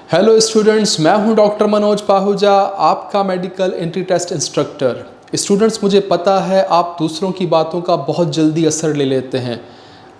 Hello students, मैं हूं doctor Manoj Pahuja, आपका medical entry test instructor. Students, मुझे पता है आप दूसरों की बातों का बहुत जल्दी असर ले लेते हैं।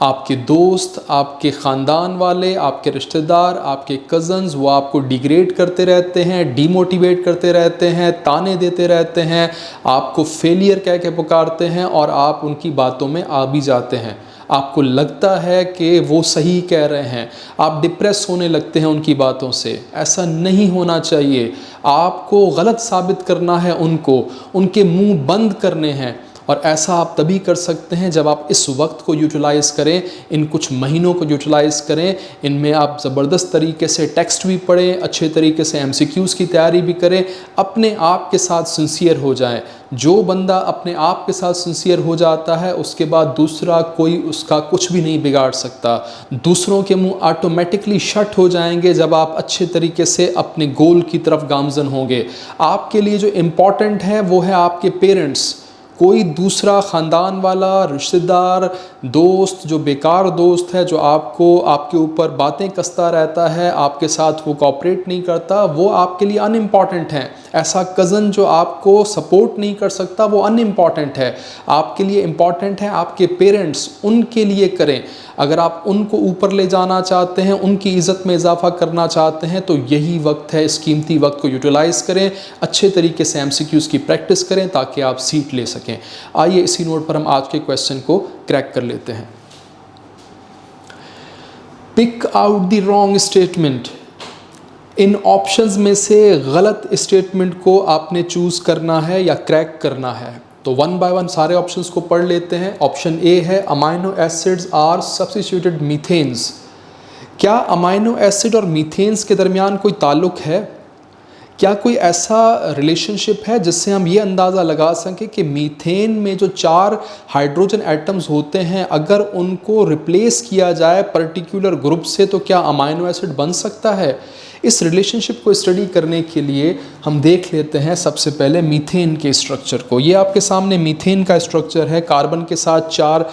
आपके दोस्त, आपके ख़ानदान वाले, आपके रिश्तेदार, आपके कज़न्स वो आपको डिग्रेड करते रहते हैं, डीमोटिवेट करते रहते हैं, ताने देते रहते हैं, आपको फेलियर कह के पुकारते हैं और आप उनकी बातों में आ भी जाते हैं। आपको लगता है कि वो सही कह रहे हैं, आप डिप्रेस होने लगते हैं उनकी बातों से। ऐसा नहीं होना चाहिए। आपको गलत साबित करना है उनको, उनके मुंह बंद करने हैं। और ऐसा आप तभी कर सकते हैं जब आप इस वक्त को यूटिलाइज़ करें, इन कुछ महीनों को यूटिलाइज़ करें। इनमें आप ज़बरदस्त तरीके से टेक्स्ट भी पढ़ें, अच्छे तरीके से MCQs की तैयारी भी करें, अपने आप के साथ सिंसियर हो जाएं। जो बंदा अपने आप के साथ सिंसियर हो जाता है उसके बाद दूसरा कोई उसका कुछ भी नहीं बिगाड़ सकता। दूसरों के मुंह ऑटोमेटिकली शट हो जाएंगे जब आप अच्छे तरीके से अपने गोल की तरफ गामजन होंगे। आपके लिए जो इम्पॉर्टेंट है वो है आपके पेरेंट्स। कोई दूसरा ख़ानदान वाला, रिश्तेदार, दोस्त जो बेकार दोस्त है, जो आपको आपके ऊपर बातें कसता रहता है, आपके साथ वो कोऑपरेट नहीं करता, वो आपके लिए अनइम्पॉर्टेंट है। ऐसा कज़न जो आपको सपोर्ट नहीं कर सकता वो अनइम्पॉर्टेंट है। आपके लिए इम्पॉर्टेंट है आपके पेरेंट्स, उनके लिए करें। अगर आप उनको ऊपर ले जाना चाहते हैं, उनकी इज़्ज़त में इजाफा करना चाहते हैं तो यही वक्त है। इस कीमती वक्त को यूटिलाइज़ करें, अच्छे तरीके से MCQs की प्रैक्टिस करें ताकि आप सीट ले सकें। आइए इसी नोट पर हम आज के क्वेश्चन को क्रैक कर लेते हैं। Pick out the wrong statement. इन ऑप्शंस में से गलत स्टेटमेंट को आपने चूज करना है या क्रैक करना है। तो वन बाय वन सारे ऑप्शंस को पढ़ लेते हैं। ऑप्शन ए है अमाइनो एसिड्स आर सब्स्टिट्यूटेड मीथेन्स। क्या अमाइनो एसिड और मीथेन्स के दरमियान कोई ताल्लुक है? क्या कोई ऐसा रिलेशनशिप है जिससे हम ये अंदाज़ा लगा सकें कि मीथेन में जो 4 हाइड्रोजन एटम्स होते हैं अगर उनको रिप्लेस किया जाए पर्टिकुलर ग्रुप से तो क्या अमाइनो एसिड बन सकता है? इस रिलेशनशिप को स्टडी करने के लिए हम देख लेते हैं सबसे पहले मीथेन के स्ट्रक्चर को। ये आपके सामने मीथेन का स्ट्रक्चर है। कार्बन के साथ 4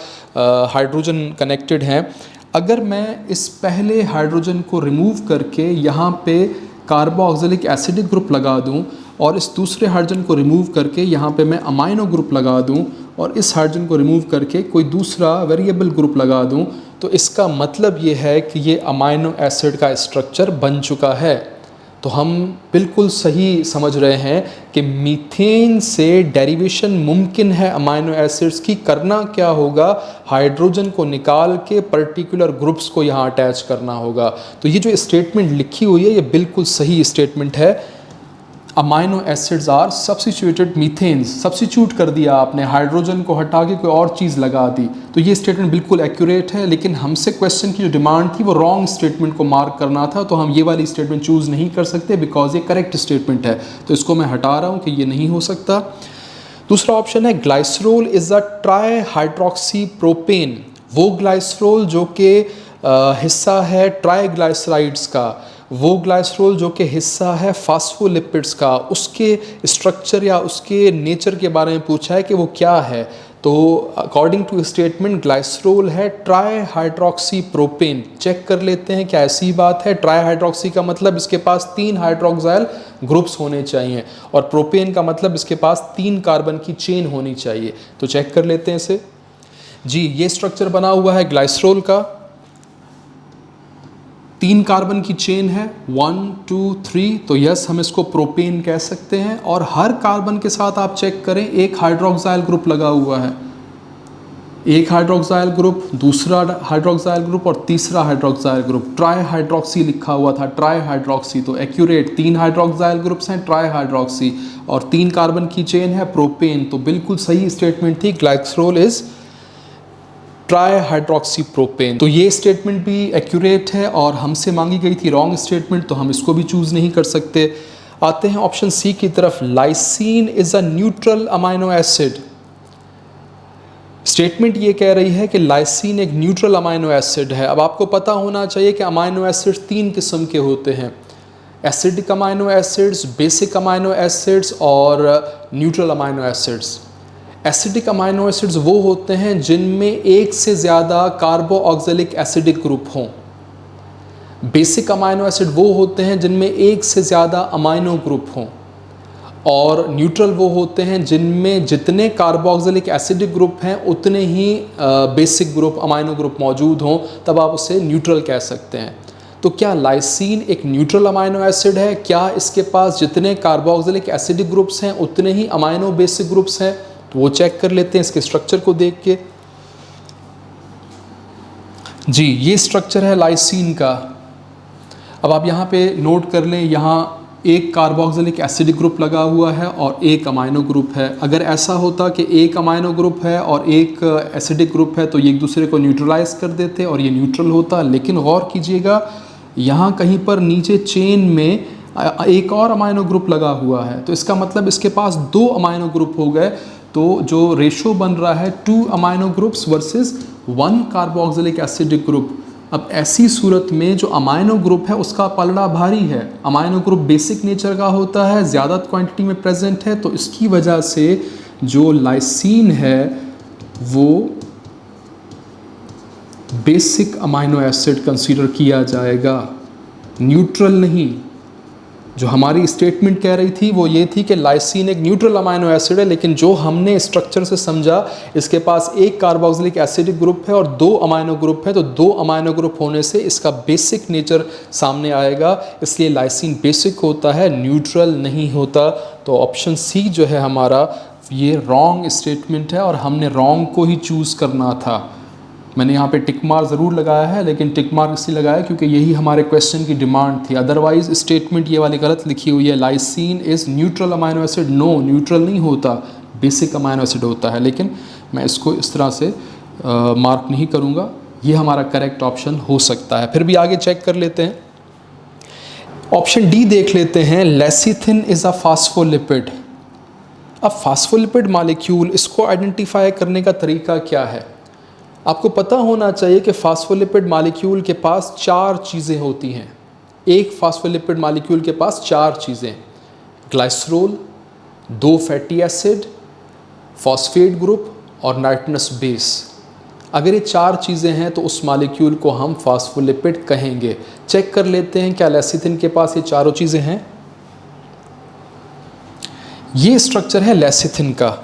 हाइड्रोजन कनेक्टेड हैं। अगर मैं इस पहले हाइड्रोजन को रिमूव करके यहाँ पे कार्बोक्सिलिक एसिडिक ग्रुप लगा दूं और इस दूसरे हाइड्रोजन को रिमूव करके यहाँ पे मैं अमाइनो ग्रुप लगा दूं और इस हाइड्रोजन को रिमूव करके कोई दूसरा वेरिएबल ग्रुप लगा दूं, तो इसका मतलब ये है कि ये अमाइनो एसिड का स्ट्रक्चर बन चुका है। तो हम बिल्कुल सही समझ रहे हैं कि मीथेन से डेरिवेशन मुमकिन है अमाइनो एसिड्स की। करना क्या होगा, हाइड्रोजन को निकाल के पर्टिकुलर ग्रुप्स को यहाँ अटैच करना होगा। तो ये जो स्टेटमेंट लिखी हुई है ये बिल्कुल सही स्टेटमेंट है। Amino acids are substituted methanes. Substitute कर दिया आपने, हाइड्रोजन को हटा के कोई और चीज़ लगा दी, तो ये स्टेटमेंट बिल्कुल एक्यूरेट है। लेकिन हमसे क्वेश्चन की जो डिमांड थी वो रॉन्ग स्टेटमेंट को मार्क करना था, तो हम ये वाली स्टेटमेंट चूज़ नहीं कर सकते बिकॉज ये करेक्ट स्टेटमेंट है। तो इसको मैं हटा रहा हूँ कि ये नहीं हो सकता। दूसरा ऑप्शन है glycerol is a try hydroxy propane. वो ग्लाइसरोल जो कि हिस्सा है ट्राईग्लाइसराइड्स का, वो ग्लाइसरोल जो कि हिस्सा है फास्फोलिपिड्स का, उसके स्ट्रक्चर या उसके नेचर के बारे में पूछा है कि वो क्या है। तो अकॉर्डिंग टू स्टेटमेंट ग्लाइसरोल है ट्राई हाइड्रोक्सी प्रोपेन। चेक कर लेते हैं क्या ऐसी बात है। ट्राई हाइड्रोक्सी का मतलब इसके पास 3 हाइड्रोक्साइल ग्रुप्स होने चाहिए और प्रोपेन का मतलब इसके पास 3 कार्बन की चेन होनी चाहिए। तो चेक कर लेते हैं इसे। जी, ये स्ट्रक्चर बना हुआ है ग्लाइसरोल का। 3 कार्बन की चेन है, 1 2 3, तो यस हम इसको प्रोपेन कह सकते हैं। और हर कार्बन के साथ आप चेक करें एक हाइड्रोक्साइल ग्रुप लगा हुआ है। एक हाइड्रोक्साइल ग्रुप, दूसरा हाइड्रोक्साइल ग्रुप और तीसरा हाइड्रोक्साइल ग्रुप। ट्राई हाइड्रोक्सी लिखा हुआ था, ट्राई हाइड्रोक्सी, तो एक्यूरेट 3 हाइड्रोक्साइल ग्रुप्स हैं ट्राई हाइड्रोक्सी और 3 कार्बन की चेन है प्रोपेन। तो बिल्कुल सही स्टेटमेंट थी, glycerol is try hydroxy propane. तो ये स्टेटमेंट भी एक्यूरेट है और हमसे मांगी गई थी रॉन्ग स्टेटमेंट, तो हम इसको भी चूज़ नहीं कर सकते। आते हैं ऑप्शन सी की तरफ। Lysine is a neutral amino acid. Statement ये कह रही है कि लाइसीन एक न्यूट्रल अमाइनो एसिड है। अब आपको पता होना चाहिए कि अमाइनो एसिड्स 3 किस्म के होते हैं, acidic amino acids, basic amino acids और neutral amino acids. Acidic amino acids वो होते हैं जिनमें एक से ज़्यादा कार्बोक्सिलिक एसिडिक ग्रुप हों। बेसिक अमाइनो एसिड वो होते हैं जिनमें एक से ज़्यादा अमाइनो ग्रुप हों, और न्यूट्रल वो होते हैं जिनमें जितने कार्बोक्सिलिक एसिडिक ग्रुप हैं उतने ही बेसिक ग्रुप अमाइनो ग्रुप मौजूद हों, तब आप उसे न्यूट्रल कह सकते हैं। तो क्या लाइसीन एक न्यूट्रल अमाइनो एसिड है? क्या इसके पास जितने कार्बोक्सिलिक एसिडिक ग्रुप्स हैं उतने ही अमाइनो बेसिक ग्रुप्स हैं? तो वो चेक कर लेते हैं इसके स्ट्रक्चर को देख के। जी, ये स्ट्रक्चर है लाइसीन का। अब आप यहाँ पे नोट कर लें, यहाँ एक कार्बोक्सिलिक एसिडिक ग्रुप लगा हुआ है और एक अमाइनो ग्रुप है। अगर ऐसा होता कि एक अमाइनो ग्रुप है और एक एसिडिक ग्रुप है तो ये एक दूसरे को न्यूट्रलाइज कर देते और ये न्यूट्रल होता, लेकिन गौर कीजिएगा यहाँ कहीं पर नीचे चेन में एक और अमाइनो ग्रुप लगा हुआ है, तो इसका मतलब इसके पास दो अमाइनो ग्रुप हो गए। तो जो रेशो बन रहा है 2 amino groups versus 1 carboxylic acidic group. अब ऐसी सूरत में जो अमाइनो ग्रुप है उसका पलड़ा भारी है। अमाइनो ग्रुप बेसिक नेचर का होता है, ज़्यादा क्वांटिटी में प्रेजेंट है, तो इसकी वजह से जो लाइसीन है वो बेसिक अमाइनो एसिड कंसीडर किया जाएगा, न्यूट्रल नहीं। जो हमारी स्टेटमेंट कह रही थी वो ये थी कि लाइसीन एक न्यूट्रल अमाइनो एसिड है, लेकिन जो हमने स्ट्रक्चर से समझा इसके पास एक कार्बोक्सिलिक एसिडिक ग्रुप है और 2 अमाइनो ग्रुप है, तो 2 अमाइनो ग्रुप होने से इसका बेसिक नेचर सामने आएगा, इसलिए लाइसीन बेसिक होता है, न्यूट्रल नहीं होता। तो ऑप्शन सी जो है हमारा ये रॉन्ग स्टेटमेंट है और हमने रॉन्ग को ही चूज़ करना था। मैंने यहाँ पे टिक मार्क ज़रूर लगाया है, लेकिन टिक मार्क इसलिए लगाया क्योंकि यही हमारे क्वेश्चन की डिमांड थी। अदरवाइज स्टेटमेंट ये वाली गलत लिखी हुई है, lysine is neutral amino acid. No, neutral नहीं होता, बेसिक अमाइनो एसिड होता है, लेकिन मैं इसको इस तरह से मार्क नहीं करूँगा। ये हमारा करेक्ट ऑप्शन हो सकता है। फिर भी आगे चेक कर लेते हैं। ऑप्शन डी देख लेते हैं, लेसिथिन इज़ अ फास्फोलिपिड। अब फास्फोलिपिड मॉलिक्यूल, इसको आइडेंटिफाई करने का तरीका क्या है? आपको पता होना चाहिए कि फास्फोलिपिड मॉलिक्यूल के पास 4 चीज़ें होती हैं। एक फास्फोलिपिड मॉलिक्यूल के पास 4 चीज़ें, glycerol, 2 fatty acid, phosphate group और नाइट्रस बेस। अगर ये 4 चीज़ें हैं तो उस मॉलिक्यूल को हम फास्फोलिपिड कहेंगे। चेक कर लेते हैं क्या लेसिथिन के पास ये चारों चीज़ें हैं। ये स्ट्रक्चर है लेसिथिन का।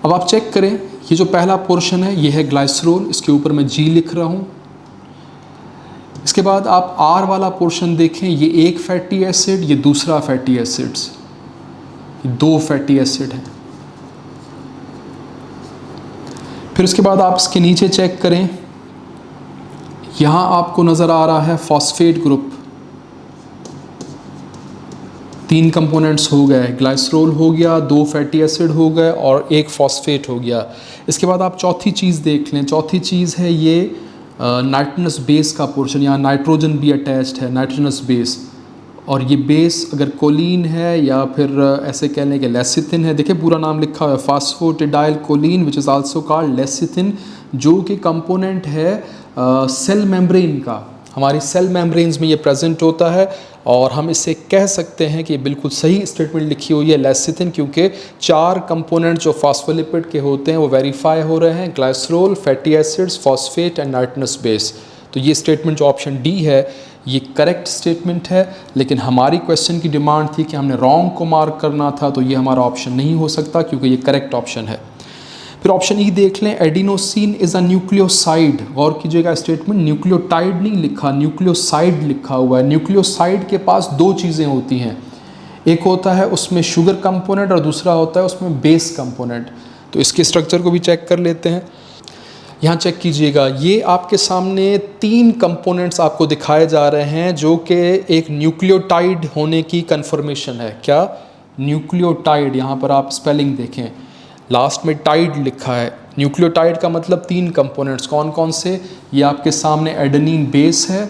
अब आप चेक करें, ये जो पहला पोर्शन है ये है ग्लाइसरोल, इसके ऊपर मैं जी लिख रहा हूँ। इसके बाद आप आर वाला पोर्शन देखें, ये एक फैटी एसिड, ये दूसरा फैटी एसिड्स, 2 फैटी एसिड हैं। फिर उसके बाद आप इसके नीचे चेक करें, यहाँ आपको नज़र आ रहा है फॉस्फेट ग्रुप। 3 कंपोनेंट्स हो गए, ग्लाइसरोल हो गया, 2 फैटी एसिड हो गए और एक फॉस्फेट हो गया। इसके बाद आप चौथी चीज़ देख लें, चौथी चीज़ है ये नाइट्रस बेस का पोर्शन। यहाँ नाइट्रोजन भी अटैच्ड है, नाइट्रोजनस बेस, और ये बेस अगर कोलिन है या फिर ऐसे कह लें कि लेसिथिन है। देखिए पूरा नाम लिखा हुआ है, phosphatidyl choline which is also called lecithin, जो कि कंपोनेंट है सेल मेम्ब्रेन का। हमारी सेल मेम्ब्रेन्स में ये प्रेजेंट होता है और हम इसे कह सकते हैं कि ये बिल्कुल सही स्टेटमेंट लिखी हुई है लेसिथिन, क्योंकि 4 कंपोनेंट जो फास्फोलिपिड के होते हैं वो वेरीफाई हो रहे हैं, glycerol, fatty acids, phosphate and nitrous base. तो ये स्टेटमेंट जो ऑप्शन डी है ये करेक्ट स्टेटमेंट है, लेकिन हमारी क्वेश्चन की डिमांड थी कि हमने रॉन्ग को मार्क करना था, तो ये हमारा ऑप्शन नहीं हो सकता क्योंकि ये करेक्ट ऑप्शन है। फिर ऑप्शन ई देख लें, एडिनोसिन इज़ अ न्यूक्लियोसाइड। गौर कीजिएगा स्टेटमेंट, न्यूक्लियोटाइड नहीं लिखा, न्यूक्लियोसाइड लिखा हुआ है। न्यूक्लियोसाइड के पास 2 चीज़ें होती हैं, एक होता है उसमें शुगर कंपोनेंट और दूसरा होता है उसमें बेस कंपोनेंट। तो इसके स्ट्रक्चर को भी चेक कर लेते हैं। यहाँ चेक कीजिएगा, ये आपके सामने 3 कंपोनेंट्स आपको दिखाए जा रहे हैं जो कि एक न्यूक्लियोटाइड होने की कन्फर्मेशन है। क्या? न्यूक्लियोटाइड। यहाँ पर आप स्पेलिंग देखें, लास्ट में टाइड लिखा है। न्यूक्लियोटाइड का मतलब 3 कंपोनेंट्स कौन कौन से? ये आपके सामने एडेनिन बेस है,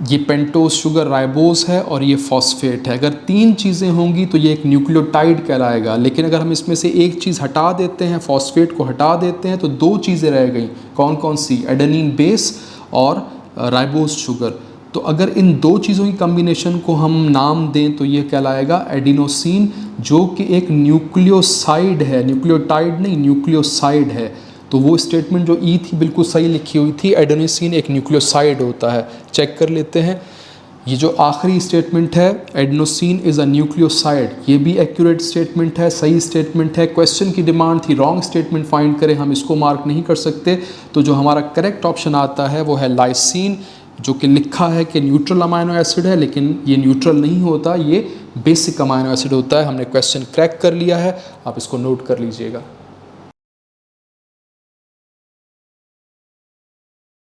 ये पेंटोज शुगर राइबोस है और ये फॉस्फेट है। अगर 3 चीज़ें होंगी तो ये एक न्यूक्लियोटाइड कहलाएगा, लेकिन अगर हम इसमें से एक चीज़ हटा देते हैं, फॉस्फेट को हटा देते हैं, तो 2 चीज़ें रह गई। कौन कौन सी? एडेनिन बेस और राइबोस शुगर। तो अगर इन 2 चीज़ों की कम्बिनेशन को हम नाम दें तो ये कहलाएगा एडिनोसिन, जो कि एक न्यूक्लियोसाइड है, न्यूक्लियोटाइड नहीं, न्यूक्लियोसाइड है। तो वो स्टेटमेंट जो ई थी बिल्कुल सही लिखी हुई थी, एडेनोसिन एक न्यूक्लियोसाइड होता है। चेक कर लेते हैं, ये जो आखिरी स्टेटमेंट है एडेनोसिन इज़ अ न्यूक्लियोसाइड, ये भी एक्यूरेट स्टेटमेंट है, सही स्टेटमेंट है। क्वेश्चन की डिमांड थी रॉन्ग स्टेटमेंट फाइंड करें, हम इसको मार्क नहीं कर सकते। तो जो हमारा करेक्ट ऑप्शन आता है वो है लाइसिन, जो कि लिखा है कि न्यूट्रल अमाइनो एसिड है, लेकिन ये न्यूट्रल नहीं होता, ये बेसिक अमाइनो एसिड होता है। हमने क्वेश्चन क्रैक कर लिया है, आप इसको नोट कर लीजिएगा।